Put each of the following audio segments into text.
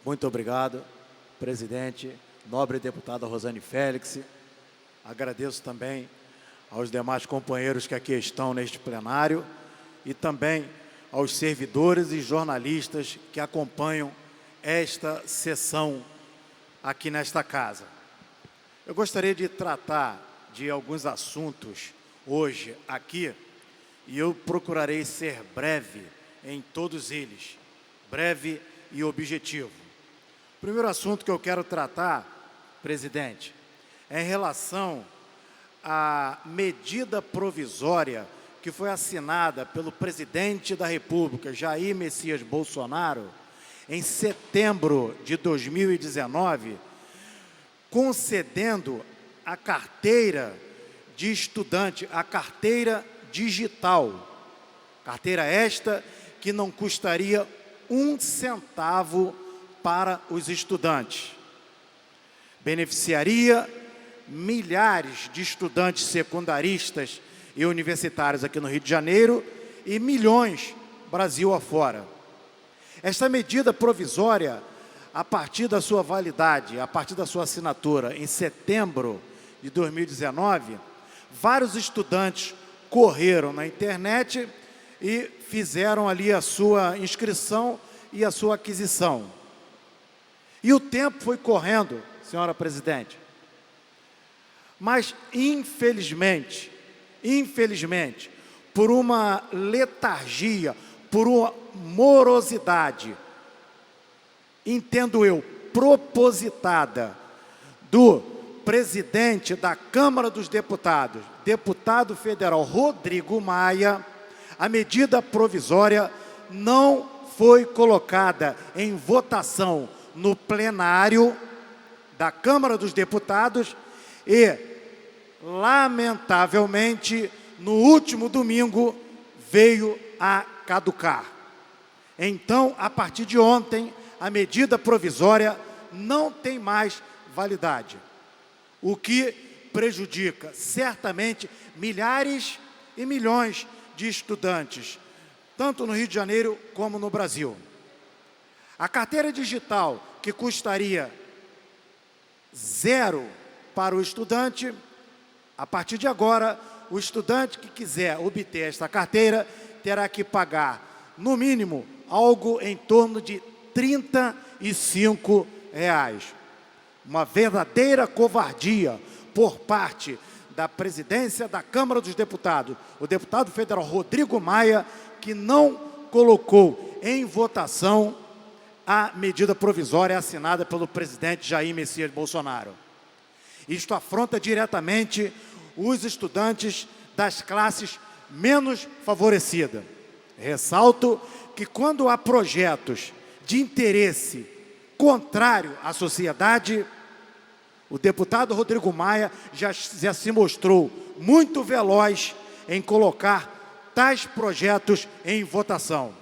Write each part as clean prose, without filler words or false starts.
Muito obrigado, presidente, nobre deputada Rosane Félix. Agradeço também aos demais companheiros que aqui estão neste plenário e também aos servidores e jornalistas que acompanham esta sessão aqui nesta casa. Eu gostaria de tratar de alguns assuntos hoje aqui e eu procurarei ser breve em todos eles, breve e objetivo. O primeiro assunto que eu quero tratar, presidente, é em relação à medida provisória que foi assinada pelo presidente da República, Jair Messias Bolsonaro, em setembro de 2019, concedendo a carteira de estudante, a carteira digital. Carteira esta que não custaria um centavo para os estudantes. Beneficiaria milhares de estudantes secundaristas e universitários aqui no Rio de Janeiro e milhões Brasil afora. Esta medida provisória, a partir da sua validade, a partir da sua assinatura, em setembro de 2019, vários estudantes correram na internet e fizeram ali a sua inscrição e a sua aquisição. E o tempo foi correndo, senhora presidente. Mas, infelizmente, por uma letargia, por uma morosidade, entendo eu, propositada, do presidente da Câmara dos Deputados, deputado federal Rodrigo Maia, a medida provisória não foi colocada em votação no plenário da Câmara dos Deputados e, lamentavelmente, no último domingo, veio a caducar. Então, a partir de ontem, a medida provisória não tem mais validade, o que prejudica certamente milhares e milhões de estudantes, tanto no Rio de Janeiro como no Brasil. A carteira digital, que custaria zero para o estudante, a partir de agora, o estudante que quiser obter esta carteira terá que pagar, no mínimo, algo em torno de R$ 35. Uma verdadeira covardia por parte da presidência da Câmara dos Deputados, o deputado federal Rodrigo Maia, que não colocou em votação a medida provisória assinada pelo presidente Jair Messias Bolsonaro. Isto afronta diretamente os estudantes das classes menos favorecidas. Ressalto que quando há projetos de interesse contrário à sociedade, o deputado Rodrigo Maia já se mostrou muito veloz em colocar tais projetos em votação.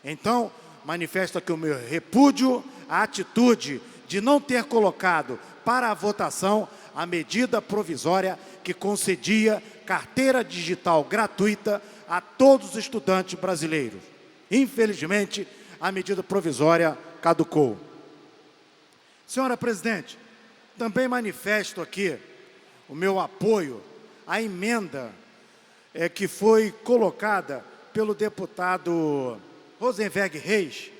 Então, manifesto aqui o meu repúdio à atitude de não ter colocado para a votação a medida provisória que concedia carteira digital gratuita a todos os estudantes brasileiros. Infelizmente, a medida provisória caducou. Senhora presidente, também manifesto aqui o meu apoio à emenda que foi colocada pelo deputado Rosenberg Reis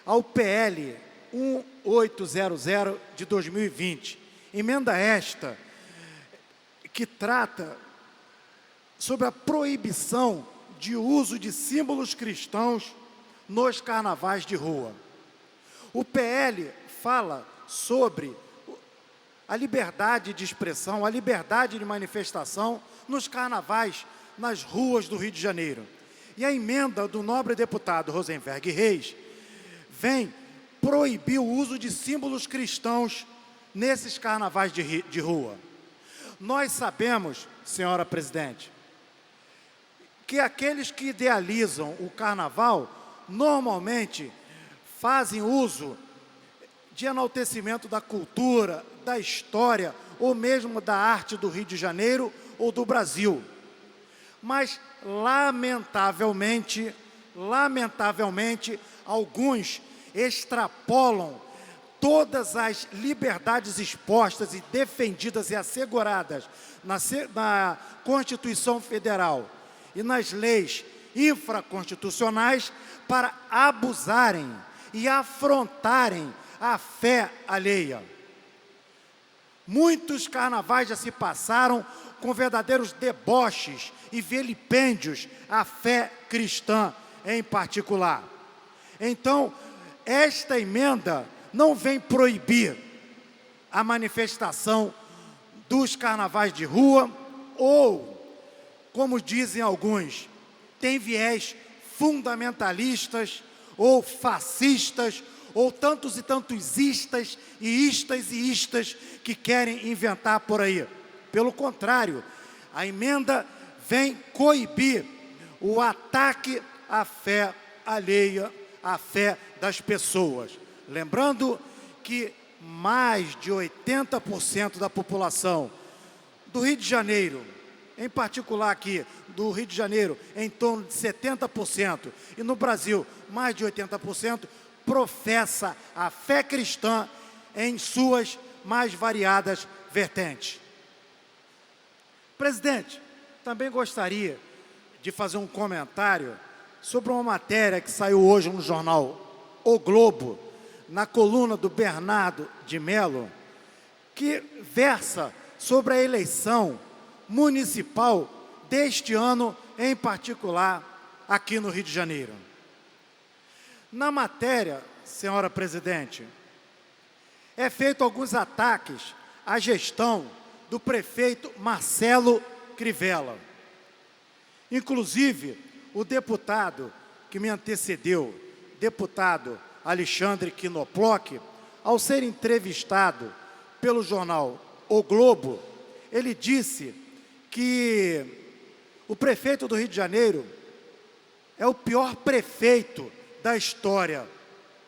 ao PL 1800 de 2020. Emenda esta que trata sobre a proibição de uso de símbolos cristãos nos carnavais de rua. O PL fala sobre a liberdade de expressão, a liberdade de manifestação nos carnavais, nas ruas do Rio de Janeiro. E a emenda do nobre deputado Rosenberg Reis vem proibir o uso de símbolos cristãos nesses carnavais de rua. Nós sabemos, senhora presidente, que aqueles que idealizam o carnaval normalmente fazem uso de enaltecimento da cultura, da história ou mesmo da arte do Rio de Janeiro ou do Brasil. Mas, lamentavelmente, alguns extrapolam todas as liberdades expostas e defendidas e asseguradas na Constituição Federal e nas leis infraconstitucionais para abusarem e afrontarem a fé alheia. Muitos carnavais já se passaram com verdadeiros deboches e vilipêndios à fé cristã em particular. Então, esta emenda não vem proibir a manifestação dos carnavais de rua ou, como dizem alguns, tem viés fundamentalistas ou fascistas ou tantos e tantos istas que querem inventar por aí. Pelo contrário, a emenda vem coibir o ataque à fé alheia, à fé das pessoas. Lembrando que mais de 80% da população do Rio de Janeiro, em particular aqui do Rio de Janeiro, em torno de 70%, e no Brasil, mais de 80%, professa a fé cristã em suas mais variadas vertentes. Presidente, também gostaria de fazer um comentário sobre uma matéria que saiu hoje no jornal O Globo, na coluna do Bernardo de Mello, que versa sobre a eleição municipal deste ano, em particular, aqui no Rio de Janeiro. Na matéria, senhora presidente, é feito alguns ataques à gestão do prefeito Marcelo Crivella. Inclusive, o deputado que me antecedeu, deputado Alexandre Knoploch, ao ser entrevistado pelo jornal O Globo, ele disse que o prefeito do Rio de Janeiro é o pior prefeito da história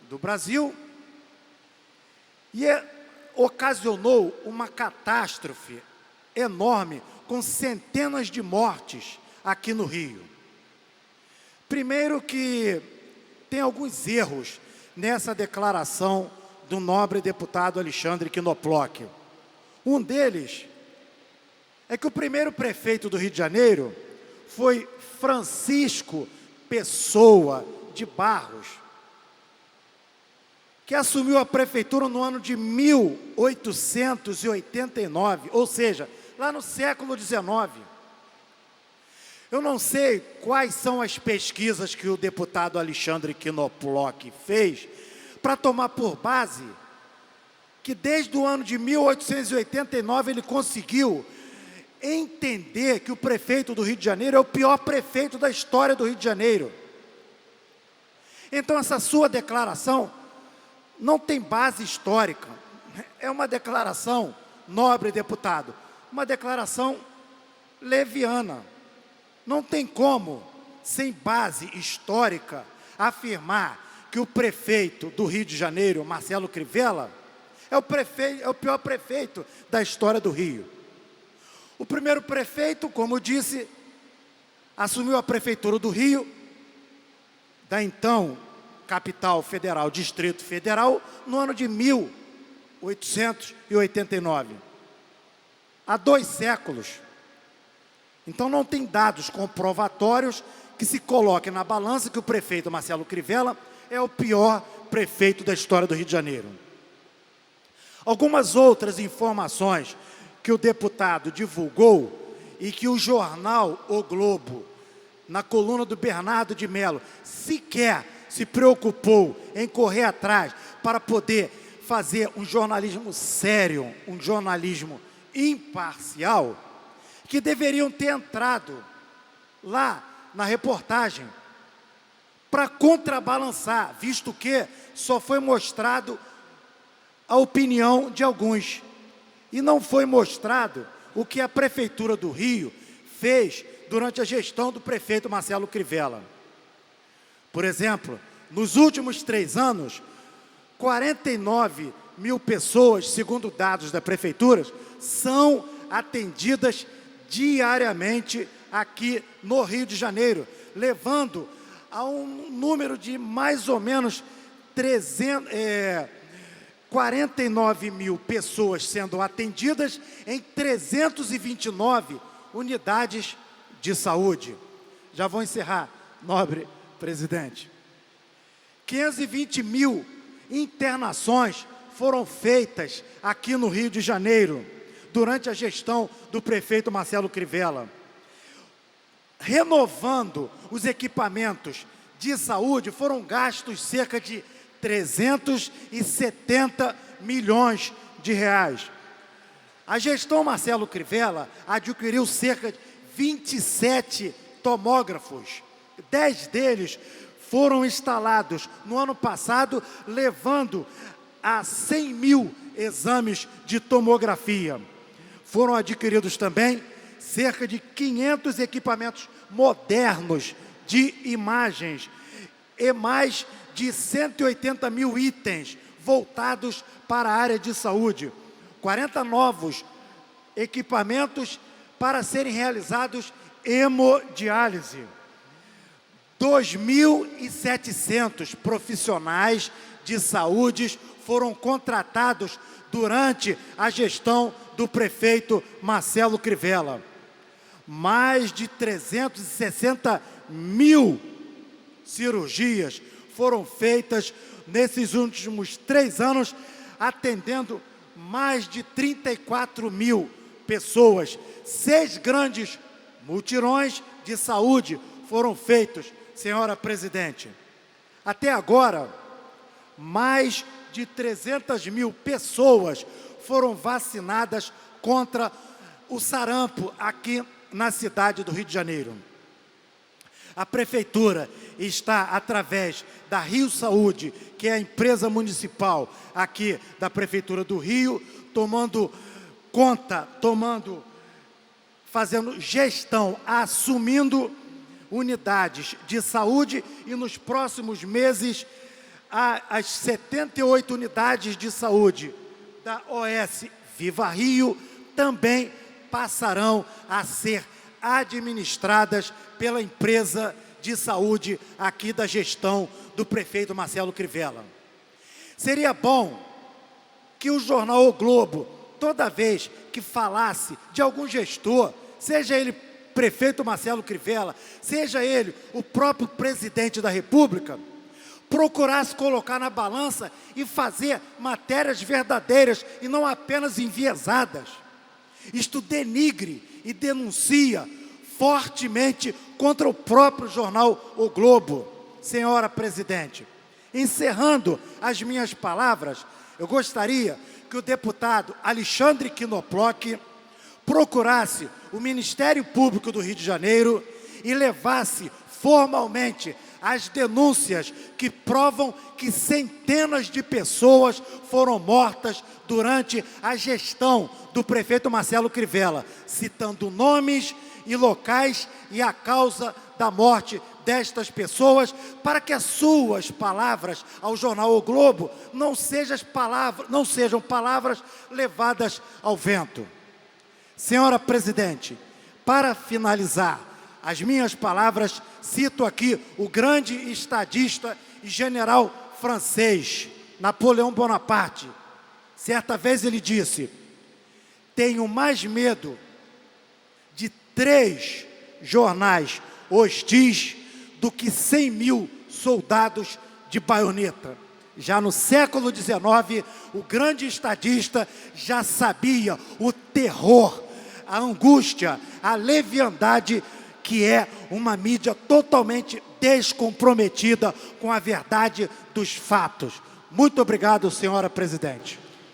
do Brasil e ocasionou uma catástrofe enorme com centenas de mortes aqui no Rio. Primeiro que tem alguns erros nessa declaração do nobre deputado Alexandre Knoploch. Um deles é que o primeiro prefeito do Rio de Janeiro foi Francisco Pessoa de Barros, que assumiu a prefeitura no ano de 1889, ou seja, lá no século XIX. Eu não sei quais são as pesquisas que o deputado Alexandre Knoploch fez para tomar por base que desde o ano de 1889 ele conseguiu entender que o prefeito do Rio de Janeiro é o pior prefeito da história do Rio de Janeiro. Então essa sua declaração não tem base histórica, é uma declaração, nobre deputado, uma declaração leviana. Não tem como, sem base histórica, afirmar que o prefeito do Rio de Janeiro, Marcelo Crivella, é o pior prefeito da história do Rio. O primeiro prefeito, como eu disse, assumiu a prefeitura do Rio, da então capital federal, Distrito Federal, no ano de 1889. Há 2 séculos. Então não tem dados comprovatórios que se coloquem na balança que o prefeito Marcelo Crivella é o pior prefeito da história do Rio de Janeiro. Algumas outras informações que o deputado divulgou e que o jornal O Globo, na coluna do Bernardo de Mello, sequer se preocupou em correr atrás para poder fazer um jornalismo sério, um jornalismo imparcial, que deveriam ter entrado lá na reportagem para contrabalançar, visto que só foi mostrado a opinião de alguns e não foi mostrado o que a Prefeitura do Rio fez durante a gestão do prefeito Marcelo Crivella. Por exemplo, nos últimos 3 anos, 49 mil pessoas, segundo dados da Prefeitura, são atendidas diariamente aqui no Rio de Janeiro, levando a um número de mais ou menos 49 mil pessoas sendo atendidas em 329 unidades de saúde. Já vou encerrar, nobre presidente. 520 mil internações foram feitas aqui no Rio de Janeiro, durante a gestão do prefeito Marcelo Crivella. Renovando os equipamentos de saúde, foram gastos cerca de 370 milhões de reais. A gestão Marcelo Crivella adquiriu cerca de 27 tomógrafos. 10 deles foram instalados no ano passado, levando a 100 mil exames de tomografia. Foram adquiridos também cerca de 500 equipamentos modernos de imagens e mais de 180 mil itens voltados para a área de saúde. 40 novos equipamentos para serem realizados hemodiálise. 2.700 profissionais de saúde foram contratados durante a gestão do prefeito Marcelo Crivella. Mais de 360 mil cirurgias foram feitas nesses últimos 3 anos, atendendo mais de 34 mil pessoas. 6 grandes mutirões de saúde foram feitos, senhora presidente. Até agora, mais de 300 mil pessoas foram vacinadas contra o sarampo aqui na cidade do Rio de Janeiro. A Prefeitura está, através da Rio Saúde, que é a empresa municipal aqui da Prefeitura do Rio, tomando conta, fazendo gestão, assumindo unidades de saúde, e nos próximos meses as 78 unidades de saúde da OS Viva Rio também passarão a ser administradas pela empresa de saúde aqui da gestão do prefeito Marcelo Crivella. Seria bom que o jornal O Globo, toda vez que falasse de algum gestor, seja ele prefeito Marcelo Crivella, seja ele o próprio presidente da República, procurasse colocar na balança e fazer matérias verdadeiras e não apenas enviesadas. Isto denigre e denuncia fortemente contra o próprio jornal O Globo. Senhora presidente, encerrando as minhas palavras, eu gostaria que o deputado Alexandre Knoploch procurasse o Ministério Público do Rio de Janeiro e levasse formalmente as denúncias que provam que centenas de pessoas foram mortas durante a gestão do prefeito Marcelo Crivella, citando nomes e locais e a causa da morte destas pessoas, para que as suas palavras ao jornal O Globo não sejam palavras levadas ao vento. Senhora presidente, para finalizar as minhas palavras, cito aqui o grande estadista e general francês, Napoleão Bonaparte. Certa vez ele disse: tenho mais medo de 3 jornais hostis do que 100 mil soldados de baioneta. Já no século XIX, o grande estadista já sabia o terror, a angústia, a leviandade que é uma mídia totalmente descomprometida com a verdade dos fatos. Muito obrigado, senhora presidente.